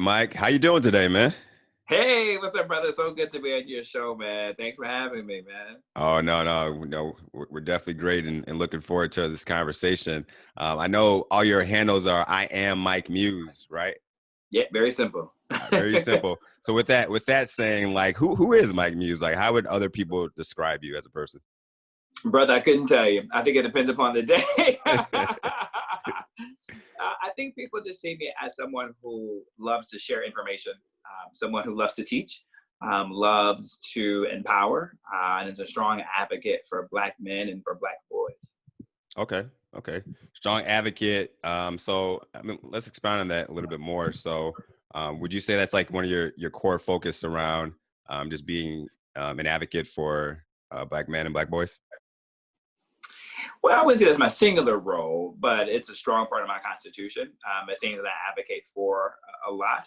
Mike. How you doing today, man? Hey, what's up, brother? So good to be on your show, man. Thanks for having me, man. Oh, no. We're definitely great and looking forward to this conversation. I know all your handles are I am Mike Muse, right? Yeah, very simple. Very simple. So with that saying, like, who is Mike Muse? Like, how would other people describe you as a person? Brother, I couldn't tell you. I think it depends upon the day. I think people just see me as someone who loves to share information, someone who loves to teach, loves to empower, and is a strong advocate for Black men and for Black boys. Okay, okay. Strong advocate. So I mean, let's expound on that a little bit more. So, would you say that's like one of your core focus around just being an advocate for Black men and Black boys? Well, I wouldn't say that's my singular role, but it's a strong part of my constitution. It's something that I advocate for a lot.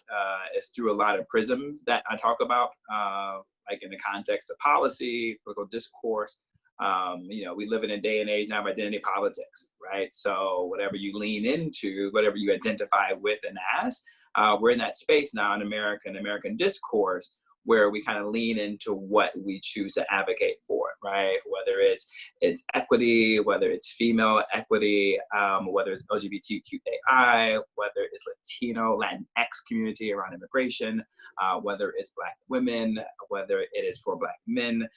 It's through a lot of prisms that I talk about, like in the context of policy, political discourse. We live in a day and age now of identity politics, right? So whatever you lean into, whatever you identify with and as, we're in that space now in American discourse where we kind of lean into what we choose to advocate for, right? Whether it's equity, whether it's female equity, whether it's LGBTQAI, whether it's Latino, Latinx community around immigration, whether it's Black women, whether it is for Black men.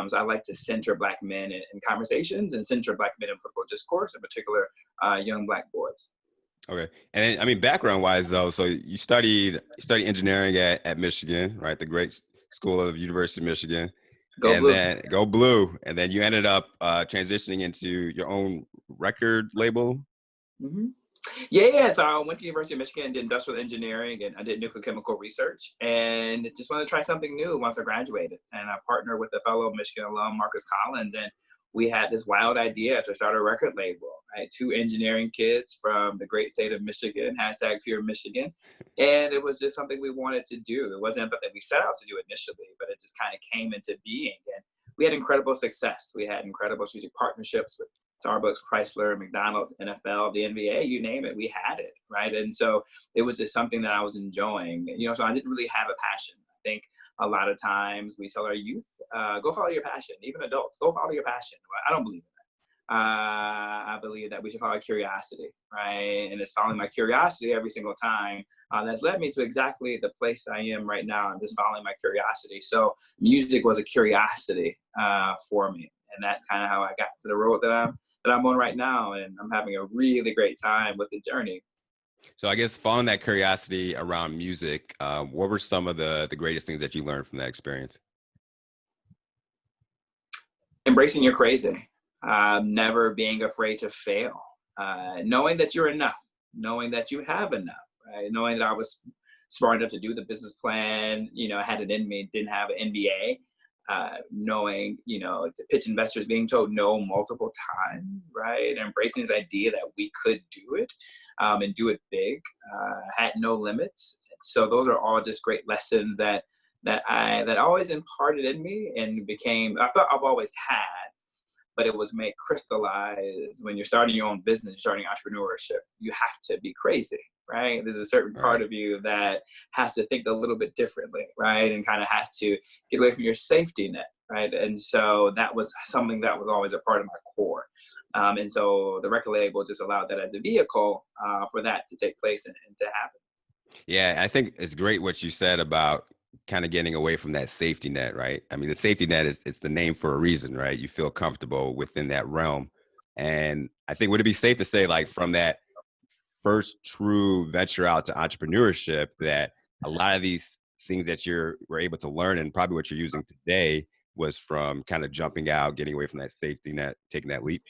So I like to center Black men in conversations and center Black men in political discourse, in particular, young Black boys. Okay. And then, I mean, background wise though, so you studied engineering at Michigan, right? The great school of University of Michigan. Go And blue. then go blue. And then you ended up transitioning into your own record label. hmm Yeah. So I went to University of Michigan, did industrial engineering, and I did nuclear chemical research, and just wanted to try something new once I graduated. And I partnered with a fellow Michigan alum, Marcus Collins, and we had this wild idea to start a record label. Right, two engineering kids from the great state of Michigan, hashtag Fear Michigan, and it was just something we wanted to do. It wasn't something that we set out to do initially, but it just kind of came into being, and we had incredible success. We had incredible strategic partnerships with Starbucks, Chrysler, McDonald's, NFL, the NBA, you name it, we had it, right? And so it was just something that I was enjoying. So I didn't really have a passion. I think a lot of times we tell our youth, go follow your passion, even adults, go follow your passion. Well, I don't believe in that. I believe that we should follow curiosity, right? And it's following my curiosity every single time that's led me to exactly the place I am right now. I'm just following my curiosity. So music was a curiosity for me. And that's kind of how I got to the road that I'm on right now, and I'm having a really great time with the journey. So I guess following that curiosity around music, what were some of the greatest things that you learned from that experience? Embracing your crazy, never being afraid to fail, knowing that you're enough, knowing that you have enough, right? Knowing that I was smart enough to do the business plan, I had it in me, didn't have an MBA, knowing, to pitch investors, being told no multiple times, right? Embracing this idea that we could do it and do it big, had no limits. So those are all just great lessons that always imparted in me and became, I thought I've always had, but it was made crystallized when you're starting your own business, you're starting entrepreneurship. You have to be crazy, right? There's a certain part Right. of you that has to think a little bit differently, right? And kind of has to get away from your safety net, right? And so that was something that was always a part of my core. And so the record label just allowed that as a vehicle for that to take place and to happen. Yeah, I think it's great what you said about kind of getting away from that safety net, right? I mean, the safety net is it's the name for a reason, right? You feel comfortable within that realm. And I think would it be safe to say like from that first true venture out to entrepreneurship that a lot of these things that were able to learn and probably what you're using today was from kind of jumping out, getting away from that safety net, taking that leap?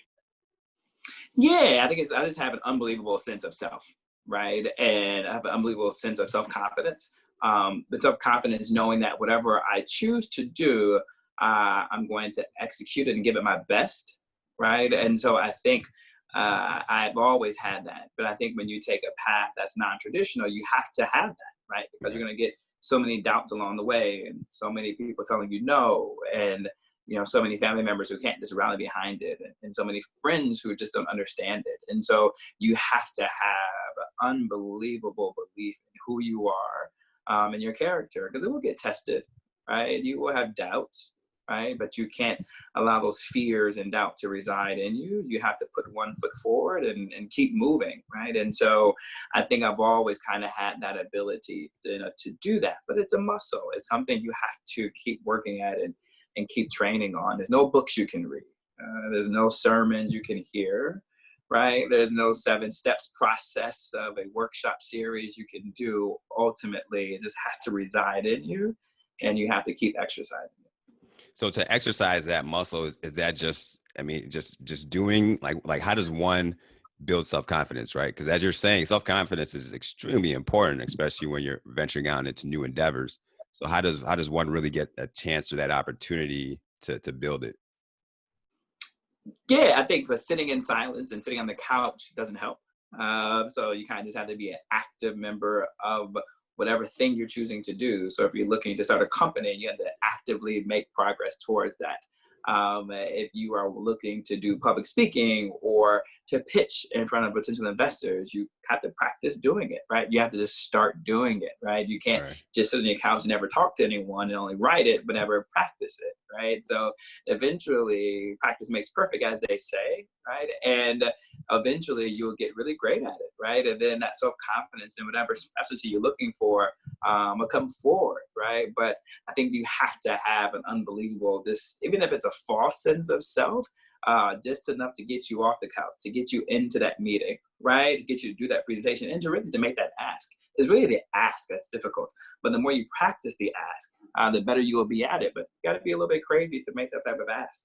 Yeah, I just have an unbelievable sense of self, right? And I have an unbelievable sense of self-confidence. The self-confidence knowing that whatever I choose to do, I'm going to execute it and give it my best, right? And so I think I've always had that. But I think when you take a path that's non-traditional, you have to have that, right? Because Right. you're going to get so many doubts along the way and so many people telling you no. And so many family members who can't just rally behind it, and so many friends who just don't understand it. And so you have to have unbelievable belief in who you are, in your character, because it will get tested, right? You will have doubts, right? But you can't allow those fears and doubt to reside in you. You have to put one foot forward and keep moving, right? And so I think I've always kind of had that ability to, to do that, but it's a muscle. It's something you have to keep working at and keep training on. There's no books you can read. There's no sermons you can hear, right? There's no 7 steps process of a workshop series you can do. Ultimately, it just has to reside in you, and you have to keep exercising it. So to exercise that muscle, is that just, I mean, just doing like how does one build self-confidence, right? Because as you're saying, self-confidence is extremely important, especially when you're venturing out into new endeavors. So how does one really get a chance or that opportunity to build it? Yeah, I think for sitting in silence and sitting on the couch doesn't help. So you kind of just have to be an active member of whatever thing you're choosing to do. So if you're looking to start a company, you have to actively make progress towards that. If you are looking to do public speaking or to pitch in front of potential investors, you have to practice doing it, right? You have to just start doing it, right? You can't Right. just sit on your couch and never talk to anyone and only write it, but never practice it, right? So eventually, practice makes perfect, as they say, right? And eventually, you'll get really great at it, right? And then that self-confidence and whatever specialty you're looking for will come forward, right? But I think you have to have an unbelievable, this, even if it's a false sense of self, just enough to get you off the couch, to get you into that meeting, right? To get you to do that presentation and to really to make that ask. It's really the ask that's difficult. But the more you practice the ask, the better you will be at it. But you got to be a little bit crazy to make that type of ask.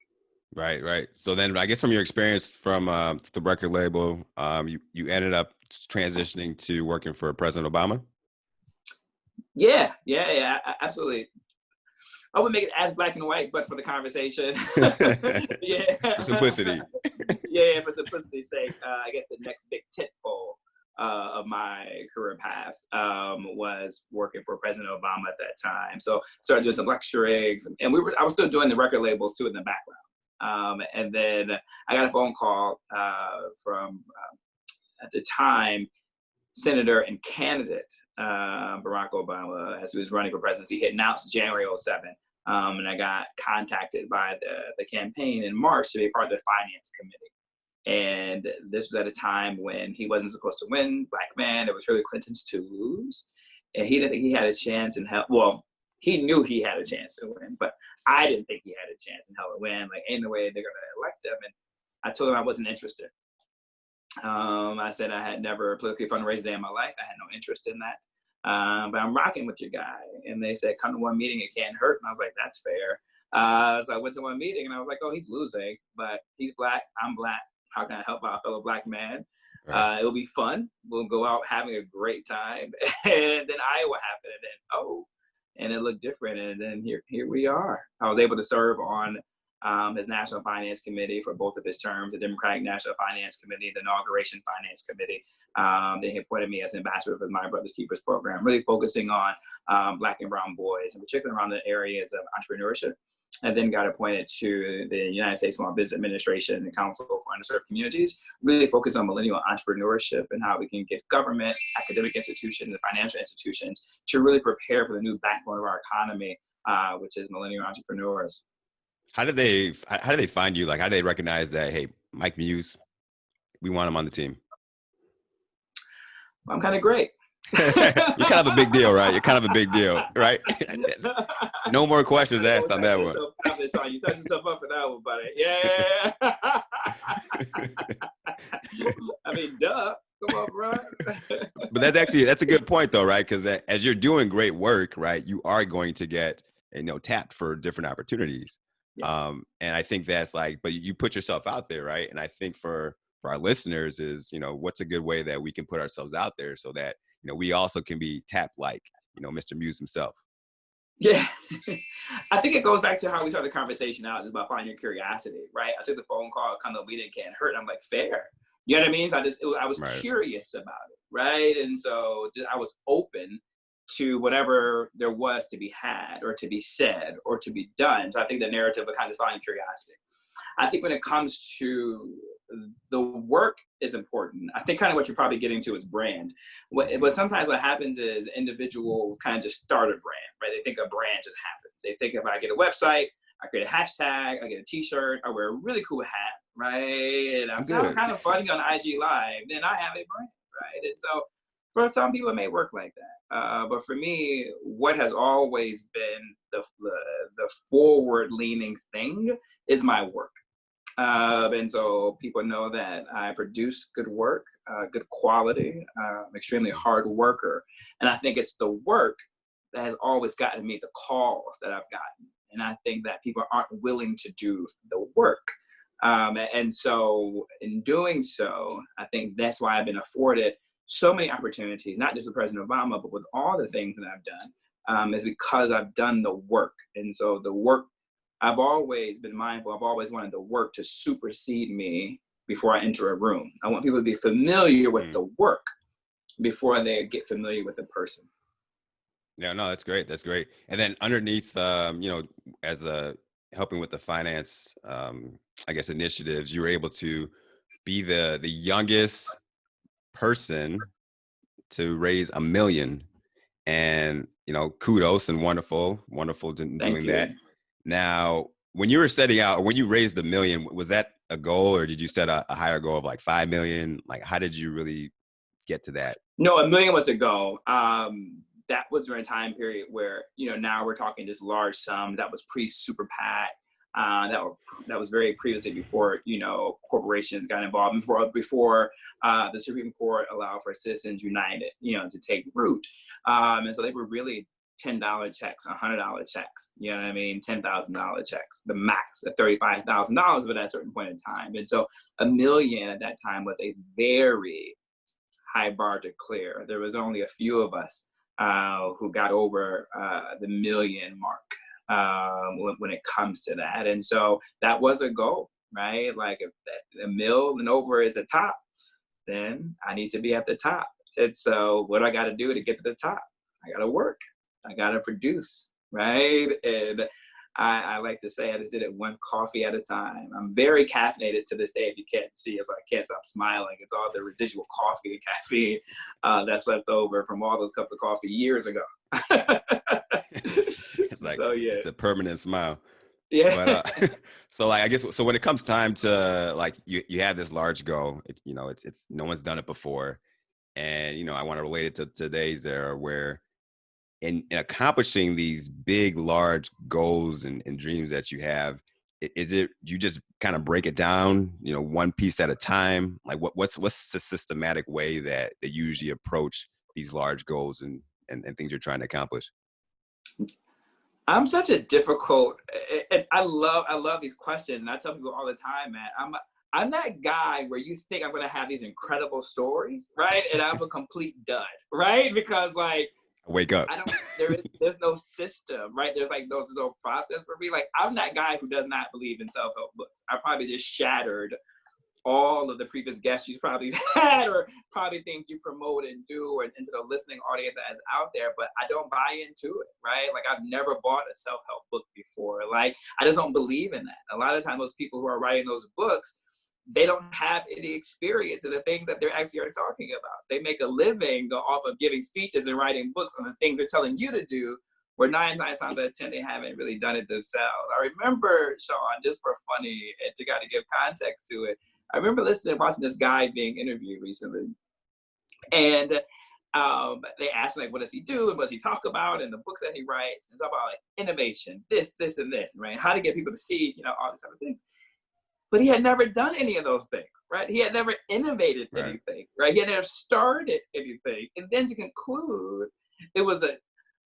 Right, right. So then I guess from your experience from the record label, you ended up transitioning to working for President Obama? Yeah, absolutely. I would make it as black and white, but for the conversation. Yeah. For simplicity. Yeah, for simplicity's sake, I guess the next big tentpole of my career path was working for President Obama at that time. So started doing some lecturings, and I was still doing the record label too in the background. And then I got a phone call from at the time Senator and candidate Barack Obama, as he was running for presidency. He had announced January 07. And I got contacted by the campaign in March to be part of the finance committee. And this was at a time when he wasn't supposed to win, black man. It was Hillary Clinton's to lose. And he didn't think he had a chance in hell. Well, he knew he had a chance to win, but I didn't think he had a chance in hell to win. Like, ain't no way they're going to elect him. And I told him I wasn't interested. I said I had never politically fundraised a day in my life. I had no interest in that. But I'm rocking with your guy. And they said, come to one meeting, it can't hurt. And I was like, that's fair. So I went to one meeting and I was like, oh, he's losing, but he's black, I'm black. How can I help out a fellow black man? Right. It'll be fun. We'll go out having a great time. And then Iowa happened, and it looked different. And then here we are. I was able to serve on his National Finance Committee for both of his terms, the Democratic National Finance Committee, the Inauguration Finance Committee. They appointed me as ambassador for the My Brother's Keepers program, really focusing on Black and brown boys, and particularly around the areas of entrepreneurship. And then got appointed to the United States Small Business Administration and Council for Underserved Communities, really focused on millennial entrepreneurship and how we can get government, academic institutions, and financial institutions to really prepare for the new backbone of our economy, which is millennial entrepreneurs. How did they find you? Like, how did they recognize that, hey, Mike Muse, we want him on the team? I'm kind of great. You're kind of a big deal, right? You're kind of a big deal, right? No more questions asked on that one. You touch yourself up for that one, buddy. Yeah. I mean, duh. Come on, bro. But that's a good point, though, right? Because as you're doing great work, right, you are going to get, tapped for different opportunities. Yeah. And I think that's but you put yourself out there, right? And I think for our listeners is, what's a good way that we can put ourselves out there so that, we also can be tapped like, Mr. Muse himself. Yeah. I think it goes back to how we started the conversation out about finding your curiosity, right? I took the phone call, kind of meeting can't hurt. And I'm like, fair. You know what I mean? So I was right. Curious about it, right? And so I was open to whatever there was to be had or to be said or to be done. So I think the narrative of kind of finding curiosity. I think when it comes to the work is important. I think kind of what you're probably getting to is brand. But sometimes what happens is individuals kind of just start a brand, right? They think a brand just happens. They think if I get a website, I create a hashtag, I get a t-shirt, I wear a really cool hat, right? And I I'm sound good. kind of funny on IG Live, then I have a brand, right? And so for some people, it may work like that. But for me, what has always been the forward-leaning thing is my work. And so people know that I produce good work, good quality, extremely hard worker. And I think it's the work that has always gotten me the calls that I've gotten. And I think that people aren't willing to do the work. And so in doing so, I think that's why I've been afforded so many opportunities, not just with President Obama, but with all the things that I've done, is because I've done the work. And so the work, I've always been mindful, I've always wanted the work to supersede me before I enter a room. I want people to be familiar with the work before they get familiar with the person. Yeah, no, that's great. That's great. And then underneath, as helping with the finance, I guess, initiatives, you were able to be the youngest person to raise $1 million, and kudos and wonderful doing that. Now, when you were setting out, when you raised $1 million, was that a goal, or did you set a higher goal of like 5 million? Like, how did you really get to that? No, $1 million was a goal. That was during a time period where, now we're talking just large sums. That was pre-Super PAC. That was very previously before, corporations got involved, before the Supreme Court allowed for Citizens United, to take root. And so they were really $10 checks, $100 checks, you know what I mean? $10,000 checks, the max at $35,000, but at a certain point in time. And so $1 million at that time was a very high bar to clear. There was only a few of us who got over the $1 million mark when it comes to that. And so that was a goal, right? Like if $1 million and over is the top, then I need to be at the top. And so what I got to do to get to the top? I got to work. I got to produce, right? And I like to say I just did it one coffee at a time. I'm very caffeinated to this day. If you can't see it, so I can't stop smiling. It's all the residual coffee and caffeine that's left over from all those cups of coffee years ago. It's like, it's a permanent smile. Yeah. But so like, I guess, so when it comes time to like, you have this large goal, it's no one's done it before. And, I want to relate it to today's era where in accomplishing these big, large goals and dreams that you have, you just kind of break it down, one piece at a time? Like what's the systematic way that you usually approach these large goals and things you're trying to accomplish? I'm such a difficult, and I love these questions, and I tell people all the time, man, I'm that guy where you think I'm gonna have these incredible stories, right? And I'm a complete dud, right? Because like, wake up. There's no system, right? There's no process for me. Like, I'm that guy who does not believe in self-help books. I probably just shattered all of the previous guests you probably had, or probably things you promote and do, or into the listening audience that is out there, but I don't buy into it, right? Like, I've never bought a self-help book before. Like, I just don't believe in that. A lot of times those people who are writing those books, they don't have any experience in the things that they're actually are talking about. They make a living off of giving speeches and writing books on the things they're telling you to do, where 9 times out of 10, they haven't really done it themselves. I remember, Sean, just for funny, and to kind of give context to it, I remember watching this guy being interviewed recently. And they asked him, like, what does he do and what does he talk about, and the books that he writes. It's all about like innovation, this, and this, right? How to get people to see, all these other things. But he had never done any of those things, right? He had never innovated anything, right? He had never started anything. And then to conclude, it was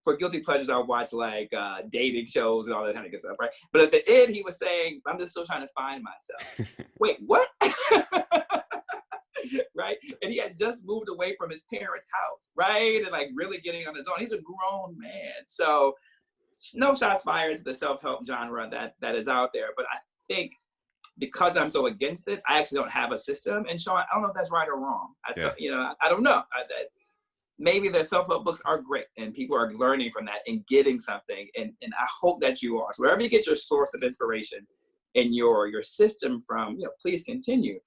for guilty pleasures, I'll watch like dating shows and all that kind of good stuff, right? But at the end, he was saying, I'm just still trying to find myself. Wait, what? Right? And he had just moved away from his parents' house, right? And like really getting on his own. He's a grown man. So no shots fired to the self-help genre that is out there. But I think because I'm so against it, I actually don't have a system. And Sean, I don't know if that's right or wrong. I don't know. Maybe the self-help books are great and people are learning from that and getting something. And I hope that you are. So wherever you get your source of inspiration, in your system from, please continue.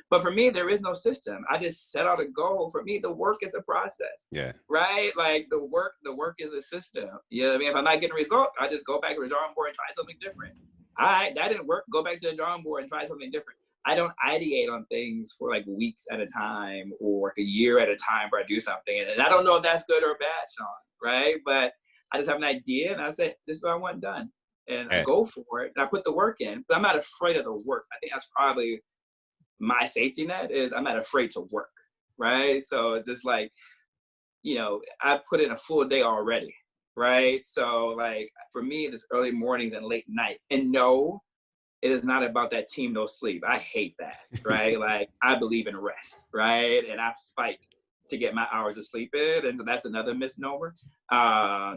But for me, there is no system. I just set out a goal. For me, the work is a process. Yeah. Right? Like the work is a system. You know what I mean? If I'm not getting results, I just go back to the drawing board and try something different. All right, that didn't work. Go back to the drawing board and try something different. I don't ideate on things for like weeks at a time or like a year at a time where I do something. And I don't know if that's good or bad, Sean, right? But I just have an idea and I say, this is what I want done. And I go for it and I put the work in, but I'm not afraid of the work. I think that's probably my safety net is I'm not afraid to work, right? So it's just like, I put in a full day already, right? So like for me, it's early mornings and late nights. And no, it is not about that team no sleep. I hate that, right? Like I believe in rest, right? And I fight to get my hours of sleep in. And so that's another misnomer.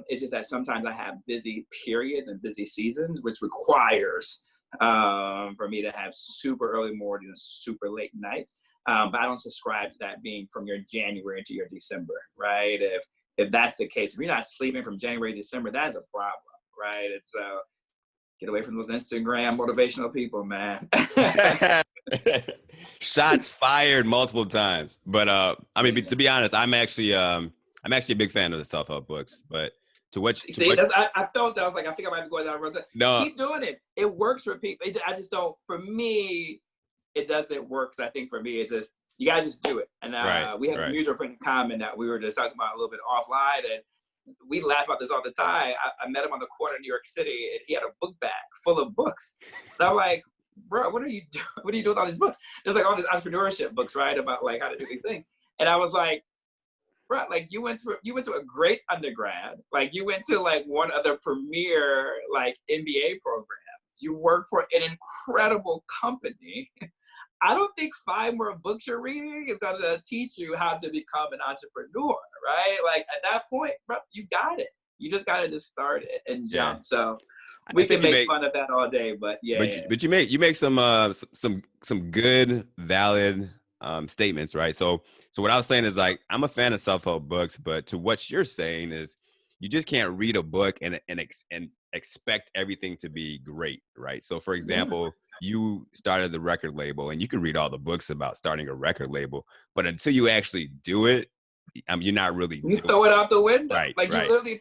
It's just that sometimes I have busy periods and busy seasons, which requires for me to have super early mornings, super late nights. But I don't subscribe to that being from your January to your December, right? If that's the case, if you're not sleeping from January to December, that's a problem, right? It's get away from those Instagram motivational people, man. Shots fired multiple times. But I mean, to be honest, I'm actually a big fan of the self-help books. But I felt that I was like, I think I might be going down the road. No, keep doing it. It works for people. I just don't. For me, it doesn't work. So I think for me, it's just you gotta just do it. And we have a Muse Recordings in common that we were just talking about a little bit offline, and we laugh about this all the time. I met him on the corner in New York City, and he had a book bag full of books. And I'm like, bro, what are you doing? What are you doing with all these books? There's like all these entrepreneurship books, right, about like how to do these things. And I was like, bro, like you went to a great undergrad, like you went to like one of the premier like MBA programs. You work for an incredible company. I don't think 5 more books you're reading is going to teach you how to become an entrepreneur, right? Like at that point, bro, you got it. You just got to just start it and jump. Yeah. So we can make fun of that all day, but But you make some good, valid statements, right? So what I was saying is like, I'm a fan of self-help books, but to what you're saying is you just can't read a book and expect everything to be great, right? So for example, you started the record label and you can read all the books about starting a record label, but until you actually do it, you're not really throw it out the window. Right, like right. You literally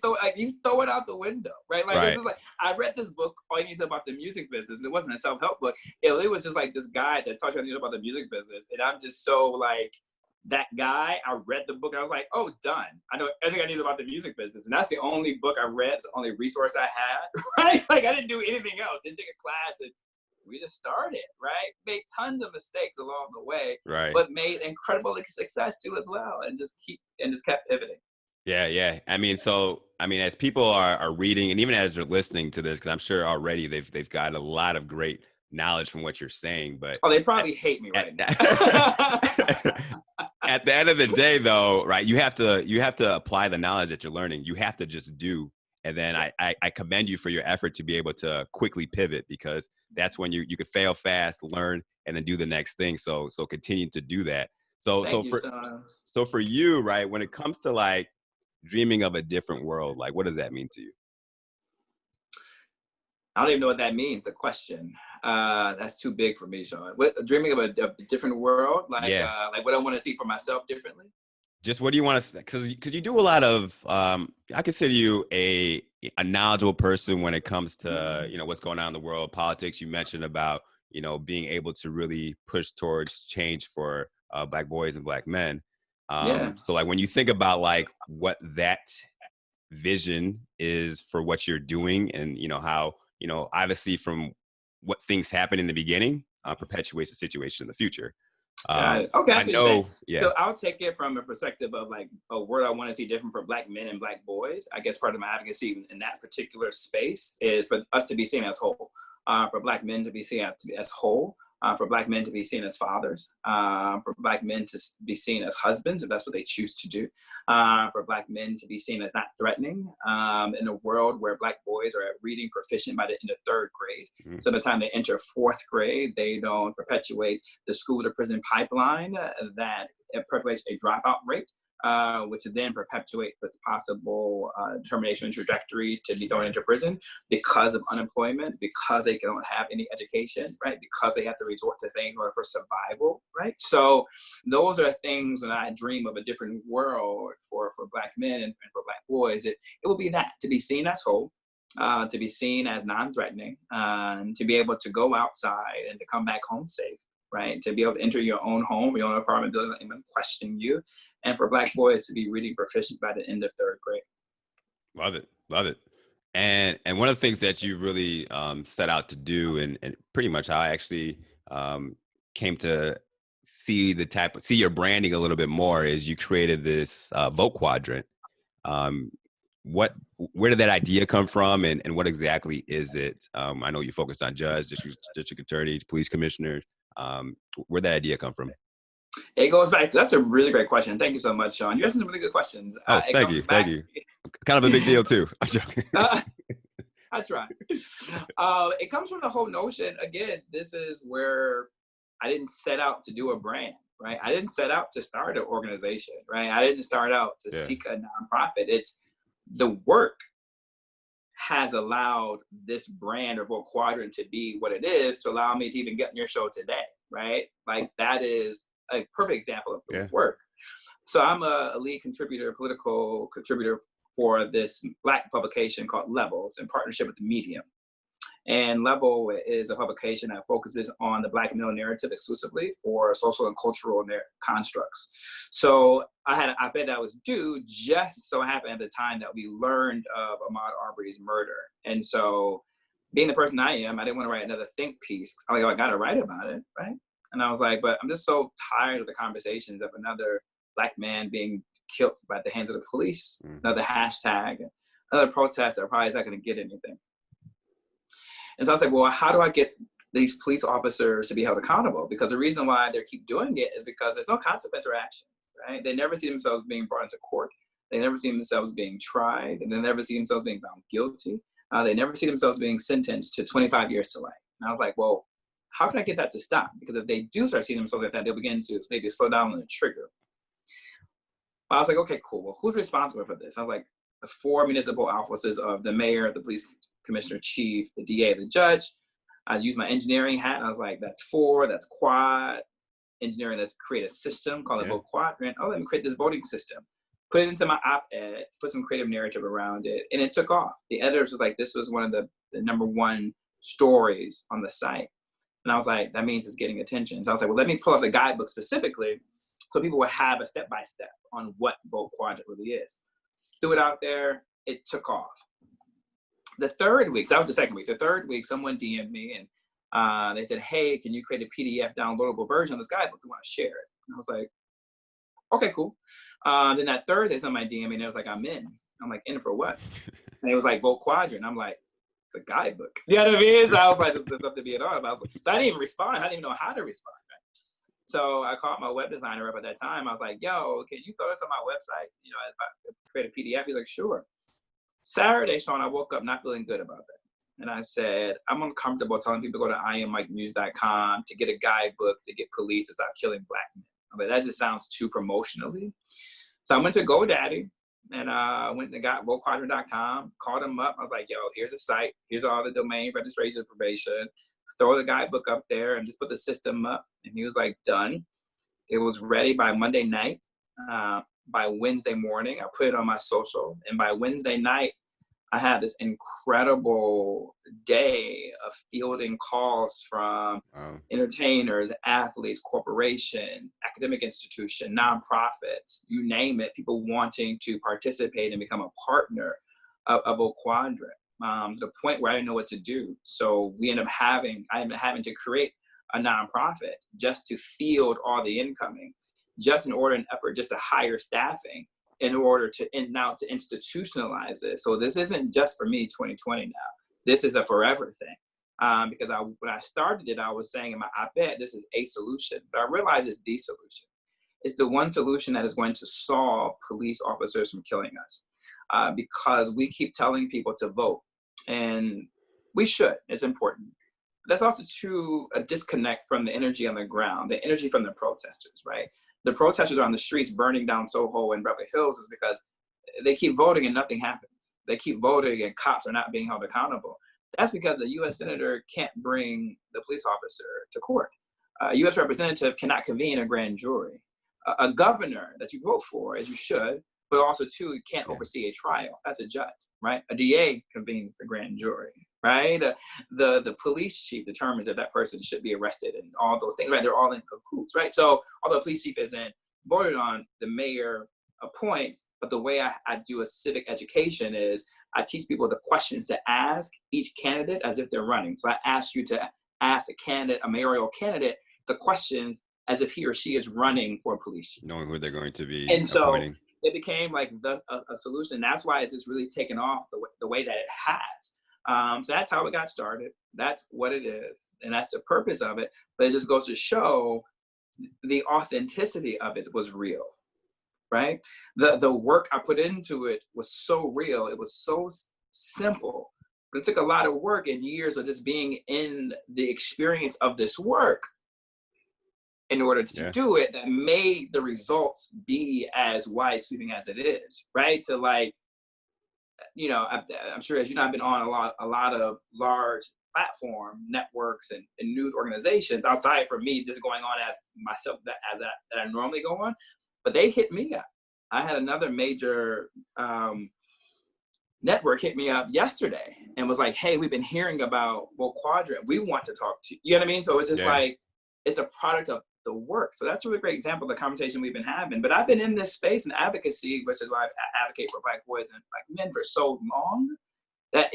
throw it out the window, right? Like This is like I read this book, All You Need to Know About the Music Business. It wasn't a self-help book. It was just like this guy that taught you about the music business. And I'm just so like that guy. I read the book and I was like, oh, done. I know everything I need about the music business. And that's the only book I read. It's the only resource I had, right? Like I didn't do anything else. Didn't take a class. And we just started, right? Made tons of mistakes along the way, right? But made incredible success too as well, and just kept pivoting. Yeah. I mean, as people are reading, and even as they're listening to this, because I'm sure already they've got a lot of great knowledge from what you're saying. But they probably hate me right now. At the end of the day, though, right? You have to apply the knowledge that you're learning. You have to just do. And then I commend you for your effort to be able to quickly pivot, because that's when you could fail fast, learn, and then do the next thing. So continue to do that. So for you, right, when it comes to like dreaming of a different world, like what does that mean to you? I don't even know what that means. The question. That's too big for me, Sean. Dreaming of a different world, like what I want to see for myself differently. Just what do you want to, because you do a lot of, I consider you a knowledgeable person when it comes to, what's going on in the world, politics. You mentioned about, being able to really push towards change for Black boys and Black men. So like when you think about like what that vision is for what you're doing and, how, obviously from what things happen in the beginning perpetuates the situation in the future. Okay, I know. Yeah. So I'll take it from a perspective of like a world I want to see different for Black men and Black boys. I guess part of my advocacy in that particular space is for us to be seen as whole, for Black men to be seen as whole, for Black men to be seen as fathers, for Black men to be seen as husbands, if that's what they choose to do, for Black men to be seen as not threatening, in a world where Black boys are reading proficient by the end of 3rd grade. Mm-hmm. So by the time they enter 4th grade, they don't perpetuate the school to prison pipeline that perpetuates a dropout rate. which then perpetuate the possible termination trajectory to be thrown into prison because of unemployment, because they don't have any education, right? Because they have to resort to things in order for survival, right? So those are things when I dream of a different world for Black men and for Black boys, it will be that, to be seen as whole, to be seen as non-threatening, to be able to go outside and to come back home safe, right? To be able to enter your own home, your own apartment building, and even question you. And for Black boys to be reading proficient by the end of third grade. Love it. Love it. And one of the things that you really set out to do, and pretty much how I actually came to see your branding a little bit more, is you created this vote quadrant. Where did that idea come from, and what exactly is it? I know you focused on district attorneys, police commissioners. Where'd that idea come from? It goes back. That's a really great question. Thank you so much, Sean. You're asking some really good questions. Oh, thank you. Thank you. Kind of a big deal too. I'm joking. I try. It comes from the whole notion. Again, this is where I didn't set out to do a brand, right? I didn't set out to start an organization, right? I didn't start out to seek a nonprofit. It's the work has allowed this brand or Vote Quadrant to be what it is, to allow me to even get on your show today, right? Like, that is a perfect example of the work. So I'm a lead contributor, political contributor for this Black publication called Levels in partnership with the Medium. And Level is a publication that focuses on the Black male narrative exclusively for social and cultural constructs. So I had an op-ed that was due, just so happened at the time that we learned of Ahmaud Arbery's murder. And so, being the person I am, I didn't want to write another think piece. I got to write about it, right? And I was like, but I'm just so tired of the conversations of another Black man being killed by the hands of the police, another hashtag, another protest that probably is not going to get anything. And so I was like, well, how do I get these police officers to be held accountable? Because the reason why they keep doing it is because there's no consequence or action, right? They never see themselves being brought into court. They never see themselves being tried. And they never see themselves being found guilty. They never see themselves being sentenced to 25 years to life. And I was like, well, how can I get that to stop? Because if they do start seeing themselves like that, they'll begin to maybe slow down on the trigger. I was like, okay, cool. Well, who's responsible for this? I was like, the 4 municipal offices of the mayor, the police commissioner, chief, the DA, the judge. I used my engineering hat. And I was like, that's 4, that's quad. Engineering, let's create a system called a Vote Quadrant. Oh, let me create this voting system. Put it into my op-ed, put some creative narrative around it, and it took off. The editors was like, this was one of the #1 stories on the site. And I was like, that means it's getting attention. So I was like, well, let me pull up the guidebook specifically so people will have a step-by-step on what Vote Quadrant really is. Threw it out there, it took off. The third week, so that was the second week. The third week, someone DM'd me and they said, hey, can you create a PDF downloadable version of this guidebook? We want to share it. And I was like, okay, cool. Then that Thursday, somebody DM'd me and it was like, I'm in. I'm like, in for what? And it was like Vote Quadrant. I'm like, it's a guidebook. You know what I mean? So I was like, there's something to be at all about. So I didn't even respond. I didn't even know how to respond. Right? So I called my web designer up at that time. I was like, yo, can you throw this on my website? You know, if I create a PDF, he's like, sure. Saturday, Sean, I woke up not feeling good about that. And I said, I'm uncomfortable telling people to go to IamMikeMuse.com to get a guidebook to get police to stop killing Black men. I'm like, that just sounds too promotionally. So I went to GoDaddy and went and got votequadrant.com, called him up. I was like, yo, here's the site. Here's all the domain registration information. Throw the guidebook up there and just put the system up. And he was like, done. It was ready by Monday night. By Wednesday morning, I put it on my social. And by Wednesday night, I had this incredible day of fielding calls from entertainers, athletes, corporations, academic institutions, nonprofits, you name it, people wanting to participate and become a partner of Vote Quadrant. To the point where I didn't know what to do. So I ended up having to create a nonprofit just to field all the incoming, just in order and effort just to hire staffing in order to institutionalize this. So this isn't just for me 2020 now. This is a forever thing. Because when I started it, I was saying in my op-ed, this is a solution, but I realized it's the solution. It's the one solution that is going to solve police officers from killing us. Because we keep telling people to vote, and we should, it's important. That's also a disconnect from the energy on the ground, the energy from the protesters, right? the protesters on the streets burning down Soho and Beverly Hills is because they keep voting and nothing happens. They keep voting and cops are not being held accountable. That's because a U.S. senator can't bring the police officer to court. A U.S. representative cannot convene a grand jury. A governor that you vote for, as you should, but also too, can't oversee a trial. That's a judge, right? A DA convenes the grand jury, right? The police chief determines if that person should be arrested and all those things, right? They're all in cahoots, right? So although the police chief isn't voted on, the mayor appoints, but the way I do a civic education is I teach people the questions to ask each candidate as if they're running. So I ask you to ask a candidate, a mayoral candidate, the questions as if he or she is running for police chief. Knowing who they're going to be and so appointing. It became like a solution. That's why it's just really taken off the way that it has. So that's how it got started. That's what it is. And that's the purpose of it. But it just goes to show the authenticity of it was real, right? The work I put into it was so real. It was so simple. But it took a lot of work and years of just being in the experience of this work in order to do it, that made the results be as wide sweeping as it is, right? To like, you know, I'm sure as you know, I've been on a lot of large platform networks and news organizations outside from me just going on as myself that I normally go on, but they hit me up. I had another major network hit me up yesterday and was like, hey, we've been hearing about Quadrant. We want to talk to you. You know what I mean? So it's just like, it's a product of the work. So that's a really great example of the conversation we've been having. But I've been in this space in advocacy, which is why I advocate for Black boys and Black men for so long that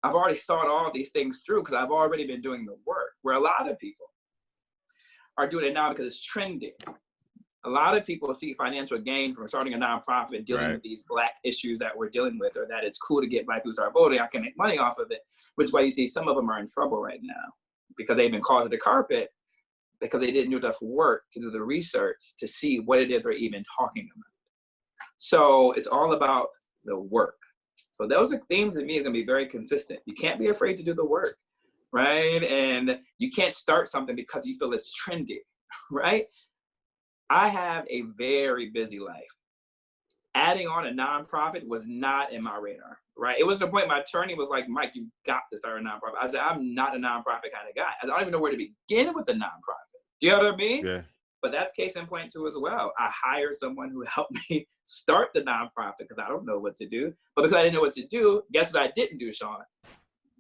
I've already thought all these things through because I've already been doing the work, where a lot of people are doing it now because it's trending. A lot of people see financial gain from starting a nonprofit dealing with these Black issues that we're dealing with, or that it's cool to get Black people to start voting. I can make money off of it, which is why you see some of them are in trouble right now because they've been called to the carpet because they didn't do enough work to do the research to see what it is they're even talking about. So it's all about the work. So those are themes to me are gonna be very consistent. You can't be afraid to do the work, right? And you can't start something because you feel it's trendy, right? I have a very busy life. Adding on a nonprofit was not in my radar, right? It was the point my attorney was like, Mike, you've got to start a nonprofit. I said, I'm not a nonprofit kind of guy. I don't even know where to begin with a nonprofit. Do you know what I mean? Yeah. But that's case in point too as well. I hired someone who helped me start the nonprofit because I don't know what to do. But because I didn't know what to do, guess what I didn't do, Sean?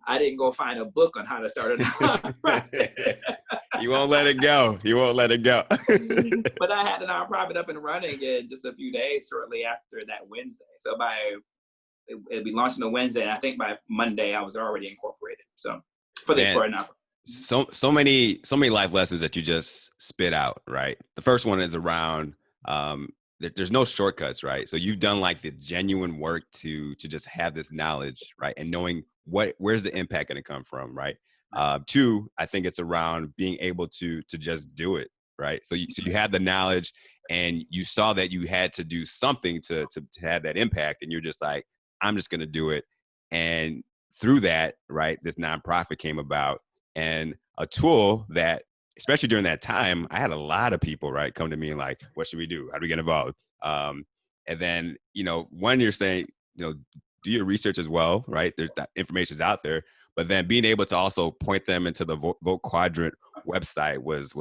I didn't go find a book on how to start a nonprofit. You won't let it go. You won't let it go. But I had the nonprofit up and running in just a few days shortly after that Wednesday. So it'll be launching on Wednesday, and I think by Monday I was already incorporated. So for a nonprofit. So many life lessons that you just spit out, right? The first one is around that there's no shortcuts, right? So you've done like the genuine work to just have this knowledge, right? And knowing where's the impact going to come from, right? Two, I think it's around being able to just do it, right? So you had the knowledge and you saw that you had to do something to have that impact, and you're just like, I'm just going to do it. And through that, right, this nonprofit came about, and a tool that, especially during that time, I had a lot of people, right, come to me and like, what should we do? How do we get involved? And then, when you're saying, do your research as well, right? There's that information's out there, but then being able to also point them into the Vote Quadrant website was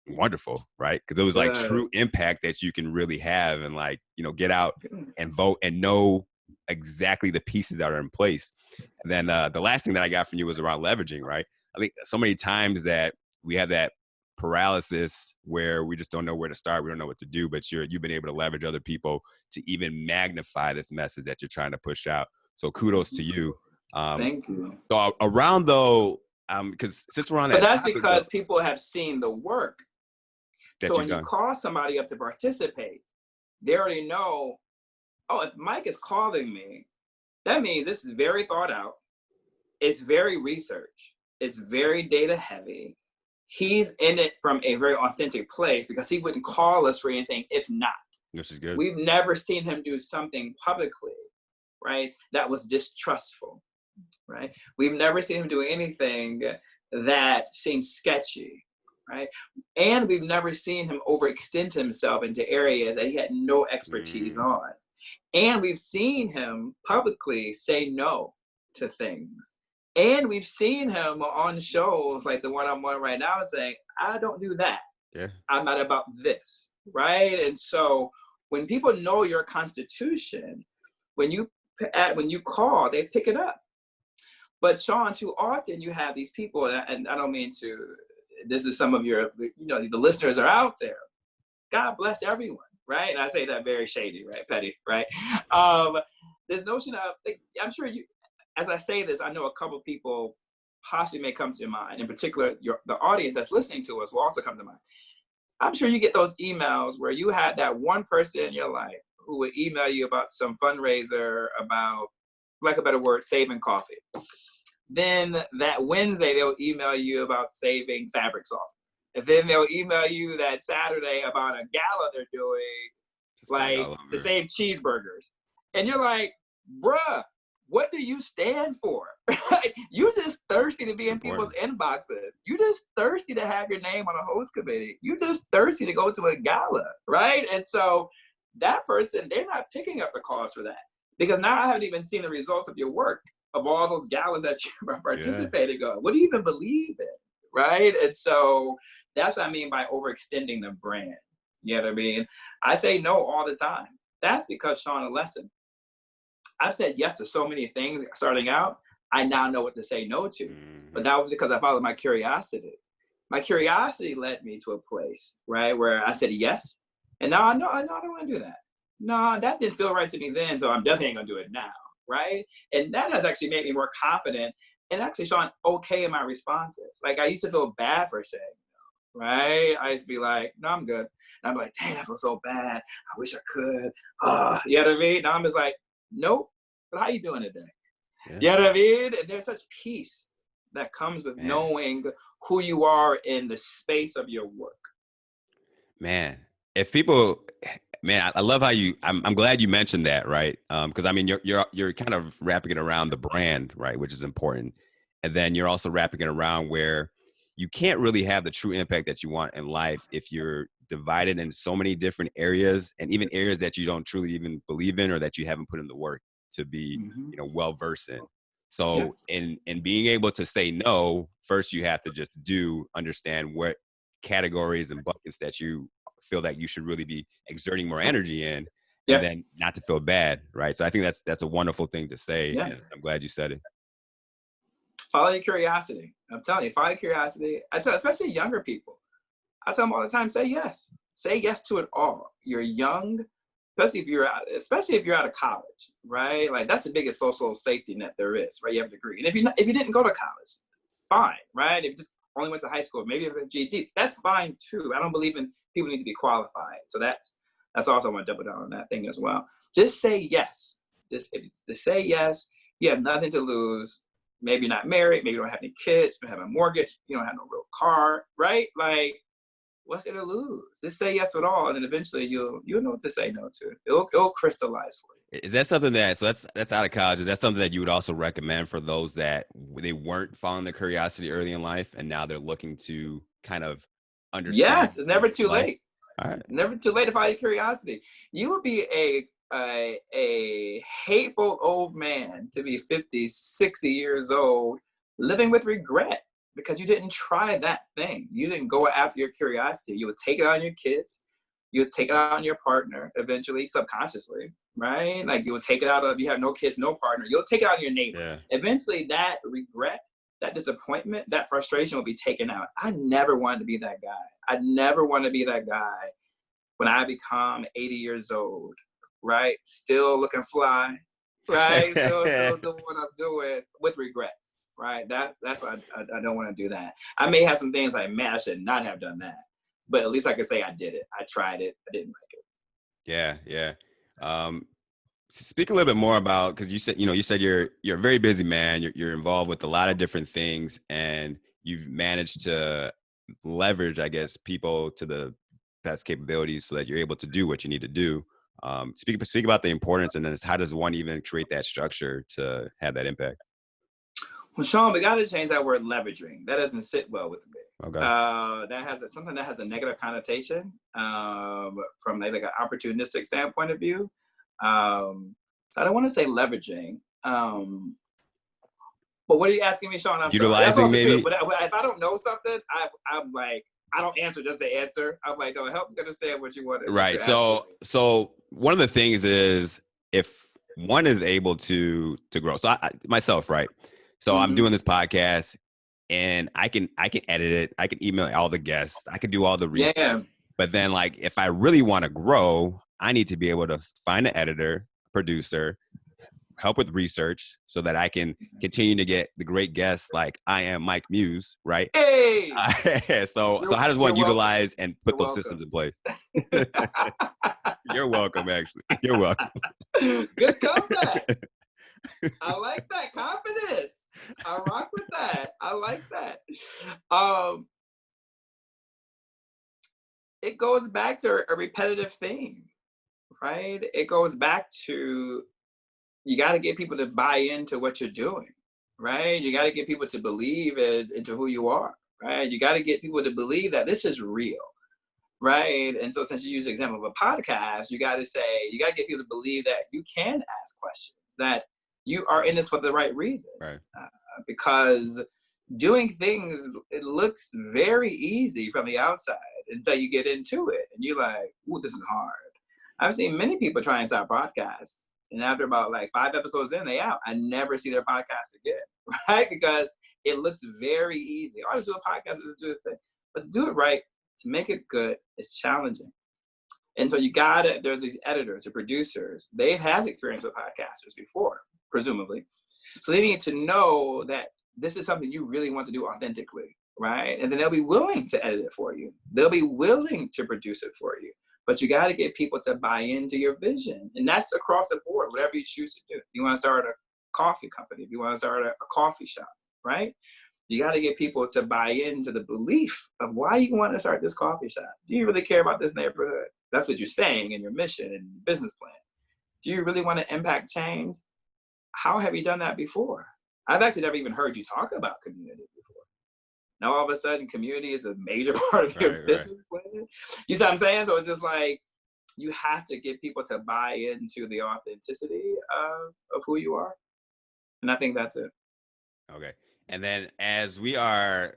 wonderful, right? Because it was like true impact that you can really have, and like, get out and vote and know exactly the pieces that are in place. And then the last thing that I got from you was around leveraging, right? I think so many times that we have that paralysis where we just don't know where to start. We don't know what to do, but you've been able to leverage other people to even magnify this message that you're trying to push out. So kudos to you. Thank you. So around though, because since we're on that, but that's because people have seen the work. So when you call somebody up to participate, they already know, oh, if Mike is calling me, that means this is very thought out. It's very research. It's very data heavy. He's in it from a very authentic place because he wouldn't call us for anything if not. This is good. We've never seen him do something publicly, right, that was distrustful, right? We've never seen him do anything that seemed sketchy, right? And we've never seen him overextend himself into areas that he had no expertise Mm, on. And we've seen him publicly say no to things. And we've seen him on shows like the one I'm on right now saying, I don't do that. yeah. I'm not about this, right? And so when people know your constitution, when you when you call, they pick it up. But Sean, too often you have these people, and I don't mean to. This is some of your, the listeners are out there. God bless everyone, right? And I say that very shady, right, petty, right? This notion of, like, I'm sure you, as I say this, I know a couple people possibly may come to mind. In particular, the audience that's listening to us will also come to mind. I'm sure you get those emails where you had that one person in your life who would email you about some fundraiser about, like a better word, saving coffee. Then that Wednesday, they'll email you about saving fabric softener. And then they'll email you that Saturday about a gala they're doing, Just like like all to over. save cheeseburgers. And you're like, bruh, what do you stand for? You just thirsty to be It's in people's important. inboxes. You just thirsty to have your name on a host committee. You just thirsty to go to a gala, right? And so that person, they're not picking up the calls for that. Because now I haven't even seen the results of your work, of all those galas that you are Yeah. participating on. What do you even believe in, right? And so that's what I mean by overextending the brand. You know what I mean? I say no all the time. That's because, Sean, a lesson. I've said yes to so many things starting out. I now know what to say no to. But Hmm. that was because I followed my curiosity. My curiosity led me to a place, right, where I said yes. And now I know I don't want to do that. No, that didn't feel right to me then, so I'm definitely ain't gonna do it now, right? And that has actually made me more confident and actually, Sean, okay in my responses. Like I used to feel bad for saying, right? I used to be like, no, I'm good. And I'm like, dang, I feel so bad. I wish I could. You know what I mean? Now I'm just like, nope. But how you doing today? Yeah. You know what I mean? And there's such peace that comes with Man. knowing who you are in the space of your work. Man, if people, man, I love how I'm glad you mentioned that, right? Because I mean, you're kind of wrapping it around the brand, right, which is important, and then you're also wrapping it around where you can't really have the true impact that you want in life if you're divided in so many different areas, and even areas that you don't truly even believe in or that you haven't put in the work to be, Mm-hmm. well versed in. So, Yes. in being able to say no, first you have to just understand what categories and buckets that you feel that you should really be exerting more energy in, and Yep. then not to feel bad, right? So I think that's a wonderful thing to say, Yeah. and I'm glad you said it. Follow your curiosity. I'm telling you, follow your curiosity. I tell, especially younger people. I tell them all the time, say yes. Say yes to it all. You're young, especially if you're out of college, right? Like that's the biggest social safety net there is, right? You have a degree. And if you didn't go to college, fine, right? If you just only went to high school, maybe it was a GED, that's fine too. I don't believe in people need to be qualified. So that's also I want to double down on that thing as well. Just say yes. To say yes, you have nothing to lose. Maybe you're not married, maybe you don't have any kids, you don't have a mortgage, you don't have no real car, right? Like what's there to lose? Just say yes to it all, and then eventually you'll know what to say no to. It'll crystallize for you. Is that something that's out of college? Is that something that you would also recommend for those that they weren't following their curiosity early in life and now they're looking to kind of understand Yes, it's never too life? late. All right. It's never too late to follow your curiosity. You would be a hateful old man to be 50, 60 years old, living with regret because you didn't try that thing. You didn't go after your curiosity. You would take it on your kids. You would take it on your partner eventually, subconsciously, right? Like you would take it out of, you have no kids, no partner. You'll take it on your neighbor. Yeah. Eventually that regret, that disappointment, that frustration will be taken out. I never wanted to be that guy. I never want to be that guy when I become 80 years old, right? Still looking fly, right? Still doing what I'm doing with regrets, right? That's why I don't want to do that. I may have some things like, man, I should not have done that. But at least I can say I did it. I tried it. I didn't like it. Yeah, yeah. Um, Speak a little bit more about, because you said you're a very busy man. You're involved with a lot of different things, and you've managed to leverage, I guess, people to the best capabilities so that you're able to do what you need to do. Speak about the importance, and then how does one even create that structure to have that impact? Well, Sean, we got to change that word leveraging. That doesn't sit well with me. Okay. That has something that has a negative connotation from like an opportunistic standpoint of view. So I don't want to say leveraging. But what are you asking me, Sean? I'm sorry. That's Utilizing also true. maybe. But if I don't know something, I'm like, I don't answer just to answer. I'm like, no, help me understand what you want. What Right. you're asking me. So one of the things is if one is able to grow. So I myself, right? So I'm Mm-hmm. doing this podcast and I can edit it. I can email all the guests. I can do all the research. Yeah. But then like if I really want to grow, I need to be able to find an editor, producer, help with research so that I can continue to get the great guests like I am Mike Muse, right? Hey, So how does one you're welcome. utilize and put You're those welcome. systems in place? You're welcome, actually. You're welcome. Good comeback. I like that confidence. I rock with that. I like that. It goes back to a repetitive theme, right? It goes back to you got to get people to buy into what you're doing, right? You got to get people to believe into who you are, right? You got to get people to believe that this is real, right? And so, since you use the example of a podcast, you got to get people to believe that you can ask questions, that you are in this for the right reasons, Right. Because doing things, it looks very easy from the outside until you get into it, and you're like, "Ooh, this is hard." I've seen many people try and start podcasts, and after about like 5 episodes in, they out. I never see their podcast again, right? Because it looks very easy. Oh, I just do a podcast, just do a thing. But to do it right, to make it good, it's challenging. And so there's these editors or producers, they've had experience with podcasters before, presumably. So they need to know that this is something you really want to do authentically, right? And then they'll be willing to edit it for you. They'll be willing to produce it for you. But you got to get people to buy into your vision. And that's across the board, whatever you choose to do. If you want to start a coffee company, if you want to start a coffee shop, right? You got to get people to buy into the belief of why you want to start this coffee shop. Do you really care about this neighborhood? That's what you're saying in your mission and business plan. Do you really want to impact change? How have you done that before? I've actually never even heard you talk about community before. Now all of a sudden, community is a major part of your business plan. You see what I'm saying? So it's just like you have to get people to buy into the authenticity of who you are, and I think that's it. Okay. And then as we are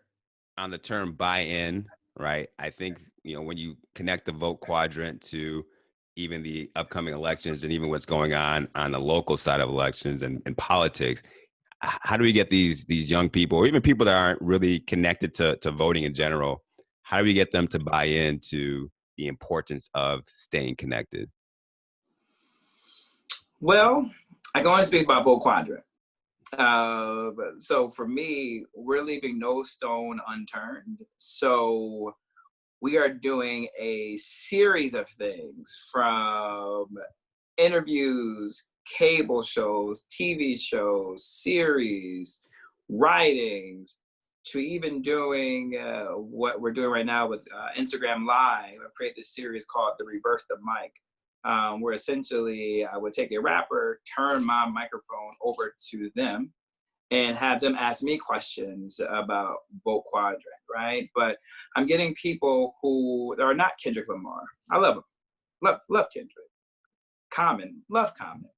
on the term buy-in, right? I think, when you connect the vote quadrant to even the upcoming elections and even what's going on the local side of elections and politics, how do we get these young people or even people that aren't really connected to voting in general? How do we get them to buy into the importance of staying connected? Well, I can only speak about vote quadrant. So for me, we're leaving no stone unturned. So we are doing a series of things from interviews, cable shows, TV shows, series, writings, to even doing what we're doing right now with Instagram Live. I created this series called The Reverse the Mic, where essentially I would take a rapper, turn my microphone over to them, and have them ask me questions about vote quadrant, right? But I'm getting people who are not Kendrick Lamar. I love him, love Kendrick. Love Common,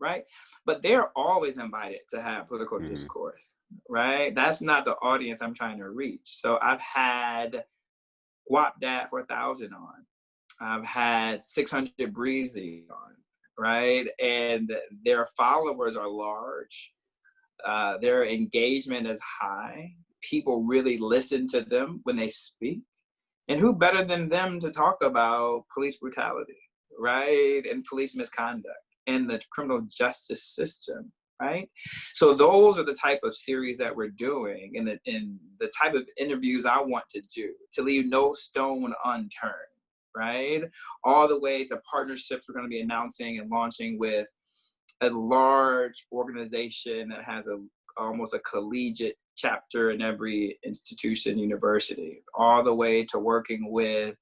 right? But they're always invited to have political discourse, right? That's not the audience I'm trying to reach. So I've had Guap Dad for 1,000 on. I've had 600 Breezy on, right? And their followers are large. Their engagement is high. People really listen to them when they speak. And who better than them to talk about police brutality, right? And police misconduct and the criminal justice system, right? So those are the type of series that we're doing and the type of interviews I want to do, to leave no stone unturned, right? All the way to partnerships we're going to be announcing and launching with a large organization that has almost a collegiate chapter in every institution, university, all the way to working with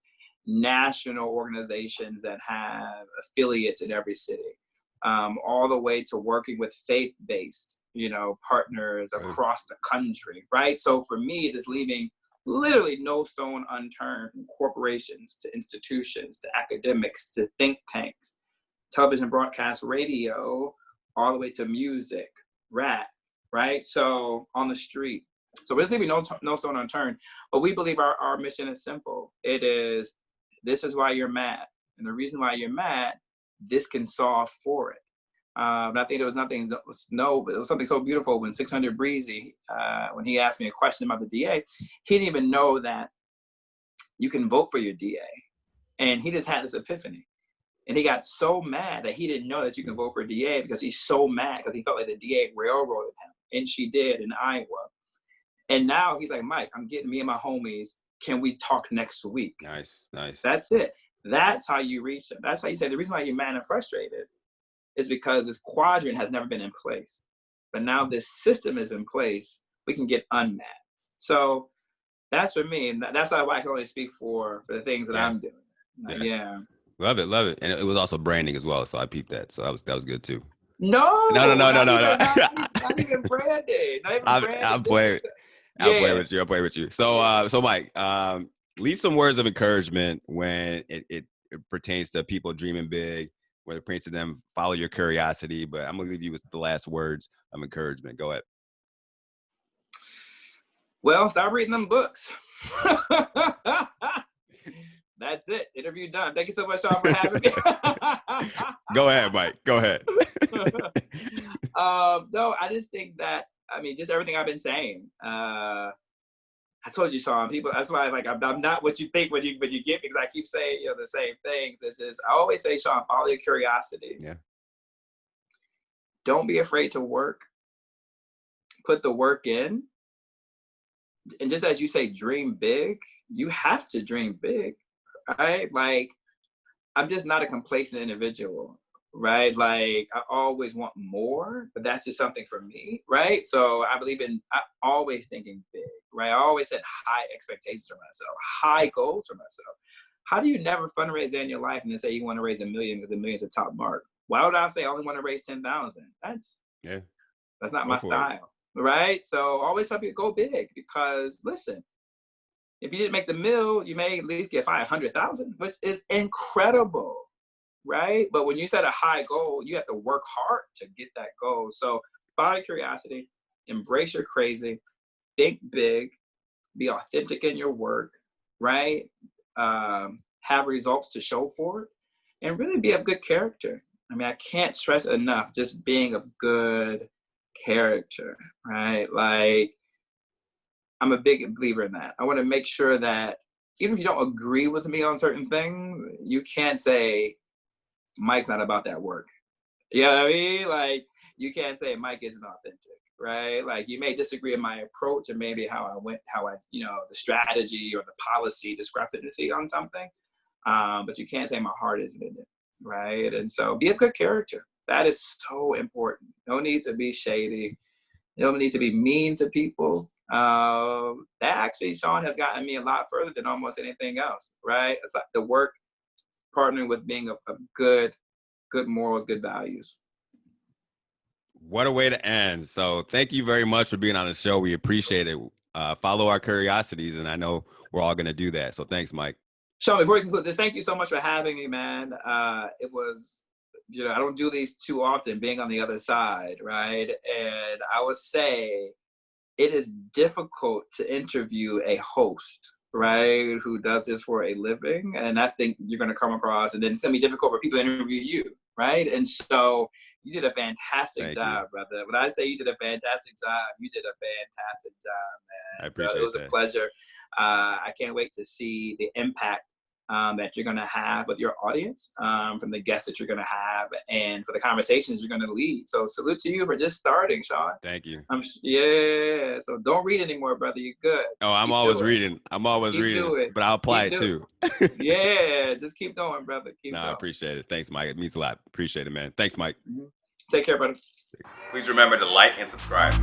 national organizations that have affiliates in every city, all the way to working with faith-based partners across the country, right? So for me, it is leaving literally no stone unturned, from corporations to institutions to academics to think tanks, television, broadcast, radio, all the way to music, rap, right? So on the street. So we're leaving no stone unturned. But we believe our mission is simple. It is, this is why you're mad. And the reason why you're mad, this can solve for it. But I think there was but it was something so beautiful when 600 Breezy, when he asked me a question about the DA, he didn't even know that you can vote for your DA. And he just had this epiphany. And he got so mad that he didn't know that you can vote for a DA, because he's so mad because he felt like the DA railroaded him. And she did in Iowa. And now he's like, Mike, I'm getting me and my homies. Can we talk next week? Nice. That's it. That's how you reach them. That's how you say the reason why you're mad and frustrated is because this quadrant has never been in place. But now this system is in place, we can get unmad. So that's for me. And that's why I can only speak for the things that I'm doing. Yeah. Love it. And it was also branding as well. So I peeped that. So that was good too. No. Not even branding. I'm playing with you. So Mike, leave some words of encouragement when it pertains to people dreaming big, when it pertains to them, follow your curiosity. But I'm going to leave you with the last words of encouragement. Go ahead. Well, start reading them books. That's it. Interview done. Thank you so much, Sean, for having me. Go ahead, Mike. Go ahead. No, I just think that, just everything I've been saying. I told you, Sean, people, that's why I'm not what you think when you get, because I keep saying, the same things. It's just, I always say, Sean, follow your curiosity. Yeah. Don't be afraid to work. Put the work in. And just as you say, dream big, you have to dream big, right? I'm just not a complacent individual, right? I always want more, but that's just something for me, right? So I believe in always thinking big, right? I always set high expectations for myself, high goals for myself. How do you never fundraise in your life and then say you want to raise $1 million because $1 million is a top mark? Why would I say I only want to raise 10,000? That's not my style, right? So always tell people go big, because listen, if you didn't make the mill, you may at least get 500,000, which is incredible, right? But when you set a high goal, you have to work hard to get that goal. So follow your curiosity, embrace your crazy, think big, be authentic in your work, right? Have results to show for it, and really be of good character. I can't stress enough just being of good character, right? I'm a big believer in that. I want to make sure that even if you don't agree with me on certain things, you can't say Mike's not about that work. You know what I mean? You can't say Mike isn't authentic, right? You may disagree in my approach and maybe the strategy or the policy discrepancy on something, but you can't say my heart isn't in it, right? And so be a good character. That is so important. No need to be shady. No need to be mean to people. That actually, Sean, has gotten me a lot further than almost anything else, right? It's like the work partnering with being of good morals, good values. What a way to end. So thank you very much for being on the show. We appreciate it. Follow our curiosities, and I know we're all going to do that. So thanks, Mike. Sean, before we conclude this, thank you so much for having me, man. It was, I don't do these too often, being on the other side, right? And I would say it is difficult to interview a host, right, who does this for a living. And I think you're going to come across, and then it's going to be difficult for people to interview you, right? And so you did a fantastic job, brother. When I say you did a fantastic job, you did a fantastic job, man. I appreciate it was a pleasure. I can't wait to see the impact that you're going to have with your audience, from the guests that you're going to have, and for the conversations you're going to lead. So salute to you for just starting, Sean. Thank you. So don't read anymore, brother. You're good. I'm always reading. I'm always reading, but I'll apply it too. Yeah, just keep going, brother. Keep going. I appreciate it. Thanks, Mike. It means a lot. Appreciate it, man. Thanks, Mike. Take care, brother. Please remember to like and subscribe.